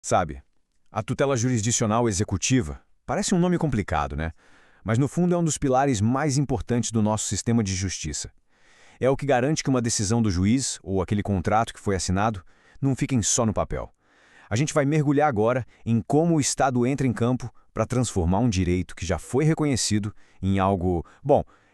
Sabe, a tutela jurisdicional executiva parece um nome complicado, né? Mas no fundo é um dos pilares mais importantes do nosso sistema de justiça. É o que garante que uma decisão do juiz, ou aquele contrato que foi assinado, não fiquem só no papel. A gente vai mergulhar agora em como o Estado entra em campo para transformar um direito que já foi reconhecido em algo,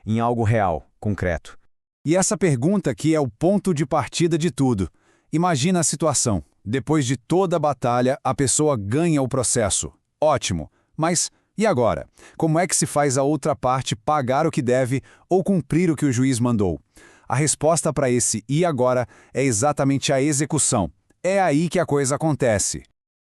em algo real, concreto. E essa pergunta aqui é o ponto de partida de tudo. Imagina a situação. Depois de toda a batalha, a pessoa ganha o processo. Ótimo. Mas e agora? Como é que se faz a outra parte pagar o que deve ou cumprir o que o juiz mandou? A resposta para esse "e agora" é exatamente a execução. É aí que a coisa acontece.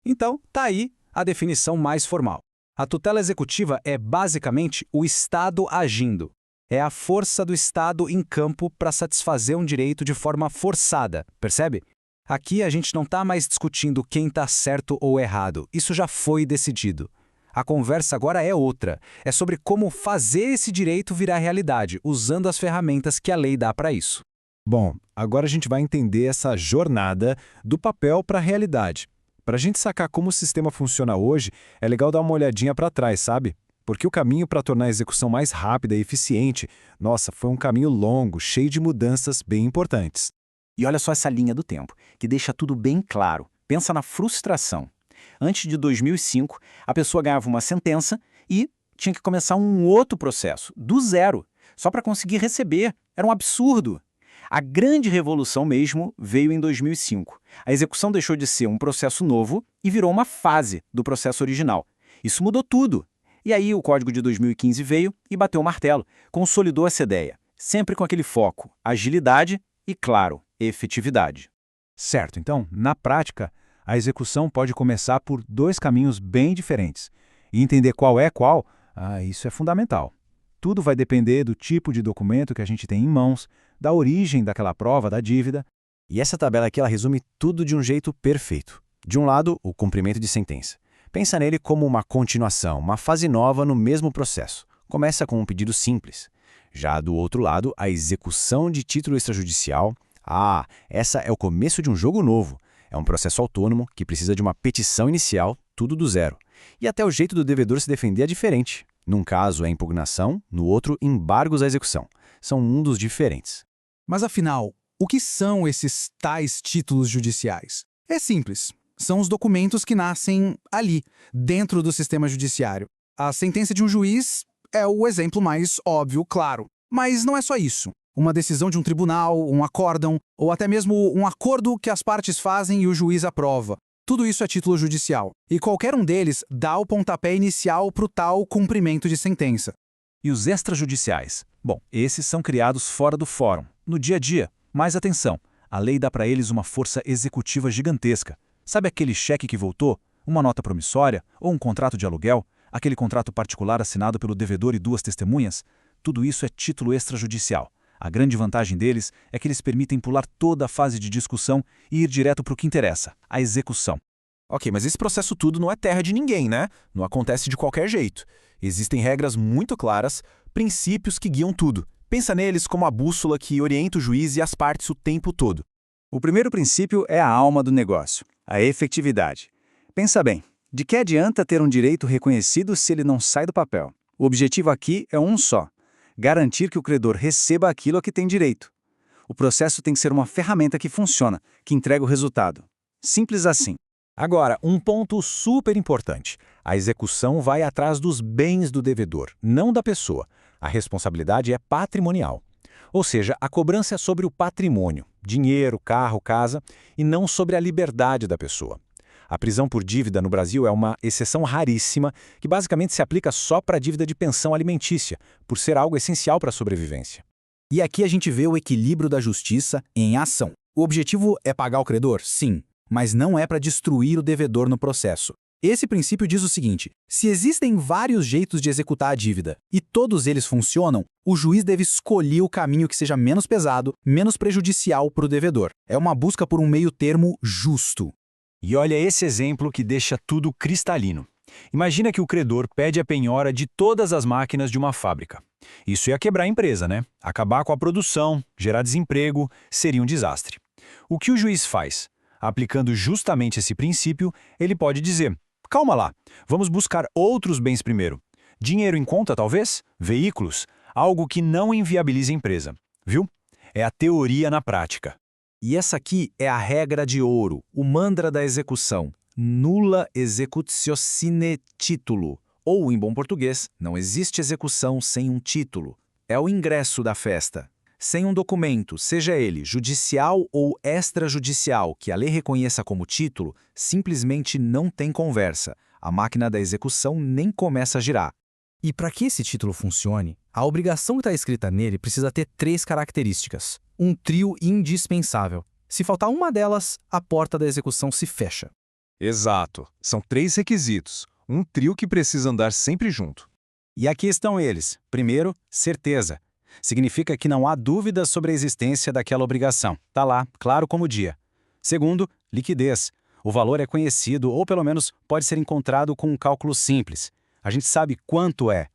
Então, tá aí a definição mais formal. A tutela executiva é basicamente o Estado agindo. É a força do Estado em campo para satisfazer um direito de forma forçada, percebe? Aqui a gente não está mais discutindo quem está certo ou errado, isso já foi decidido. A conversa agora é outra, é sobre como fazer esse direito virar realidade, usando as ferramentas que a lei dá para isso. Bom, agora a gente vai entender essa jornada do papel para a realidade. Para a gente sacar como o sistema funciona hoje, é legal dar uma olhadinha para trás, sabe? Porque o caminho para tornar a execução mais rápida e eficiente, nossa, foi um caminho longo, cheio de mudanças bem importantes. E olha só essa linha do tempo, que deixa tudo bem claro. Pensa na frustração. Antes de 2005, a pessoa ganhava uma sentença e tinha que começar um outro processo, do zero, só para conseguir receber. Era um absurdo. A grande revolução mesmo veio em 2005. A execução deixou de ser um processo novo e virou uma fase do processo original. Isso mudou tudo. E aí o Código de 2015 veio e bateu o martelo, consolidou essa ideia, sempre com aquele foco, agilidade e, claro, efetividade. Certo, então, na prática, a execução pode começar por dois caminhos bem diferentes. E entender qual é qual, isso é fundamental. Tudo vai depender do tipo de documento que a gente tem em mãos, da origem daquela prova, da dívida. E essa tabela aqui ela resume tudo de um jeito perfeito. De um lado, o cumprimento de sentença. Pensa nele como uma continuação, uma fase nova no mesmo processo. Começa com um pedido simples. Já do outro lado, a execução de título extrajudicial. Essa é o começo de um jogo novo. É um processo autônomo que precisa de uma petição inicial, tudo do zero. E até o jeito do devedor se defender é diferente. Num caso é impugnação, no outro embargos à execução. São mundos diferentes. Mas afinal, o que são esses tais títulos judiciais? É simples. São os documentos que nascem ali, dentro do sistema judiciário. A sentença de um juiz é o exemplo mais óbvio, claro. Mas não é só isso. Uma decisão de um tribunal, um acórdão, ou até mesmo um acordo que as partes fazem e o juiz aprova. Tudo isso é título judicial. E qualquer um deles dá o pontapé inicial para o tal cumprimento de sentença. E os extrajudiciais? Bom, esses são criados fora do fórum, no dia a dia. Mas atenção, a lei dá para eles uma força executiva gigantesca. Sabe aquele cheque que voltou? Uma nota promissória? Ou um contrato de aluguel? Aquele contrato particular assinado pelo devedor e duas testemunhas? Tudo isso é título extrajudicial. A grande vantagem deles é que eles permitem pular toda a fase de discussão e ir direto para o que interessa, a execução. Ok, mas esse processo tudo não é terra de ninguém, né? Não acontece de qualquer jeito. Existem regras muito claras, princípios que guiam tudo. Pensa neles como a bússola que orienta o juiz e as partes o tempo todo. O primeiro princípio é a alma do negócio, a efetividade. Pensa bem, de que adianta ter um direito reconhecido se ele não sai do papel? O objetivo aqui é um só: garantir que o credor receba aquilo a que tem direito. O processo tem que ser uma ferramenta que funciona, que entrega o resultado. Simples assim. Agora, um ponto super importante. A execução vai atrás dos bens do devedor, não da pessoa. A responsabilidade é patrimonial. Ou seja, a cobrança é sobre o patrimônio, dinheiro, carro, casa, e não sobre a liberdade da pessoa. A prisão por dívida no Brasil é uma exceção raríssima que basicamente se aplica só para a dívida de pensão alimentícia, por ser algo essencial para a sobrevivência. E aqui a gente vê o equilíbrio da justiça em ação. O objetivo é pagar o credor? Sim, mas não é para destruir o devedor no processo. Esse princípio diz o seguinte: se existem vários jeitos de executar a dívida e todos eles funcionam, o juiz deve escolher o caminho que seja menos pesado, menos prejudicial para o devedor. É uma busca por um meio termo justo. E olha esse exemplo que deixa tudo cristalino. Imagina que o credor pede a penhora de todas as máquinas de uma fábrica. Isso ia quebrar a empresa, né? Acabar com a produção, gerar desemprego, seria um desastre. O que o juiz faz? Aplicando justamente esse princípio, ele pode dizer: calma lá, vamos buscar outros bens primeiro. Dinheiro em conta, talvez? Veículos? Algo que não inviabilize a empresa. Viu? É a teoria na prática. E essa aqui é a regra de ouro, o mantra da execução. Nulla executio sine titulo. Ou, em bom português, não existe execução sem um título. É o ingresso da festa. Sem um documento, seja ele judicial ou extrajudicial, que a lei reconheça como título, simplesmente não tem conversa. A máquina da execução nem começa a girar. E para que esse título funcione, a obrigação que está escrita nele precisa ter 3 características. Um trio indispensável. Se faltar uma delas, a porta da execução se fecha. Exato. São 3 requisitos. Um trio que precisa andar sempre junto. E aqui estão eles. Primeiro, certeza. Significa que não há dúvidas sobre a existência daquela obrigação. Está lá, claro como o dia. Segundo, liquidez. O valor é conhecido ou, pelo menos, pode ser encontrado com um cálculo simples. A gente sabe quanto é.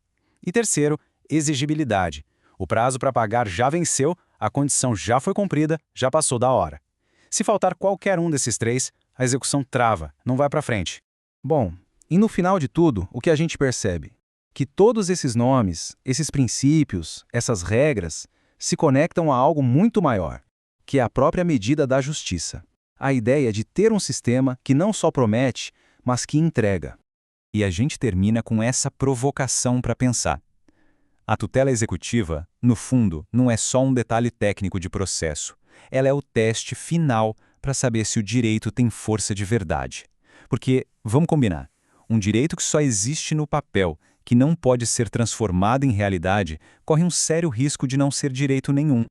E terceiro, exigibilidade. O prazo para pagar já venceu, a condição já foi cumprida, já passou da hora. Se faltar qualquer um desses 3, a execução trava, não vai para frente. Bom, e no final de tudo, o que a gente percebe? Que todos esses nomes, esses princípios, essas regras, se conectam a algo muito maior, que é a própria medida da justiça. A ideia de ter um sistema que não só promete, mas que entrega. E a gente termina com essa provocação para pensar. A tutela executiva, no fundo, não é só um detalhe técnico de processo. Ela é o teste final para saber se o direito tem força de verdade. Porque, vamos combinar, um direito que só existe no papel, que não pode ser transformado em realidade, corre um sério risco de não ser direito nenhum.